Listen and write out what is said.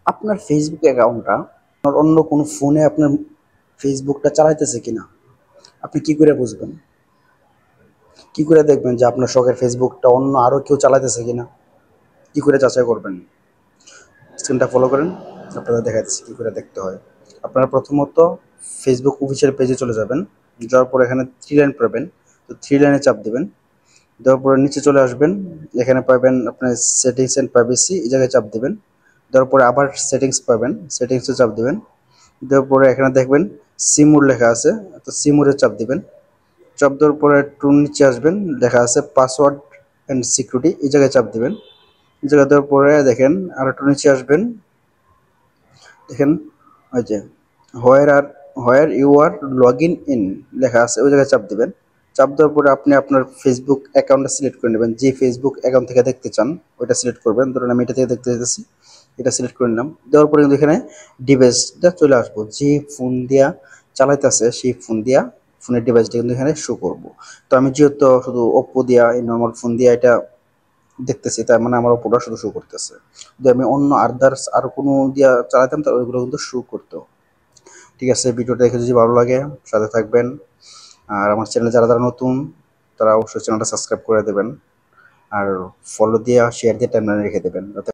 আপনার ফেসবুক অ্যাকাউন্টটা আপনার অন্য কোনো ফোনে আপনার ফেসবুকটা চালাইতেছে কিনা আপনি কি করে বুঝবেন? কি করে দেখবেন যে আপনার শখের ফেসবুকটা অন্য আরো কেউ চালাইতেছে কিনা? কি করে যাচাই করবেন? স্ক্রিনটা ফলো করেন। আপনাদের দেখাচ্ছি কি করে দেখতে হয়। আপনারা প্রথমত ফেসবুক অফিসিয়াল পেজে চলে যাবেন। যাওয়ার পর এখানে থ্রি লাইন পাবেন। তো থ্রি লাইনে চাপ দিবেন। দেওয়ার পরে নিচে চলে আসবেন। এখানে পাবেন আপনার সেটিংস এন্ড প্রাইভেসি, এই জায়গায় চাপ দিবেন। দেওয়ার পরে আবার সেটিংস পাবেন, সেটিংসে চাপ দিবেন। দেওয়ার পরে এখানে দেখবেন সিমুর লেখা আছে, তো সিমুরে চাপ দিবেন। চাপ দেওয়ার পরে একটু নিচে আসবেন, লেখা আছে পাসওয়ার্ড অ্যান্ড সিকিউরিটি, এই জায়গায় চাপ দিবেন। এই জায়গায় দেওয়ার পরে দেখেন আর একটু নিচে আসবেন, দেখেন ওই যে where are where you are log in in লেখা আছে, ওই জায়গায় চাপ দিবেন। চাপ দেওয়ার পরে আপনি আপনার ফেসবুক অ্যাকাউন্টটা সিলেক্ট করে নেবেন, যে ফেসবুক অ্যাকাউন্ট থেকে দেখতে চান ওইটা সিলেক্ট করবেন। ধরুন আমি এটা থেকে দেখতে চাইতেছি, এটা সিলেক্ট করে নিলাম। দেওয়ার পরে কিন্তু এখানে ডিভাইসটা চলে আসবো, যে ফোন দিয়া চালাইতেছে সেই ফোন দিয়া ফোনের ডিভাইসটা কিন্তু এখানে শো করবো। তো আমি যেহেতু শুধু ওপ্পো দিয়া এই নর্মাল ফোন দিয়া এটা দেখতেছি, তার মানে আমার ওপরটা শুধু শো করতেছে। যদি আমি অন্য আদার্স আর কোনো দিয়া চালাতাম তাহলে ওইগুলো কিন্তু শো করতো। ঠিক আছে, ভিডিওটা দেখে যদি ভালো লাগে সাথে থাকবেন। আর আমার চ্যানেলে যারা যারা নতুন তারা অবশ্যই চ্যানেলটা সাবস্ক্রাইব করে দেবেন। আর ফলো দিয়ে শেয়ার দিয়ে টাইমলাইনে রেখে দেবেন, যাতে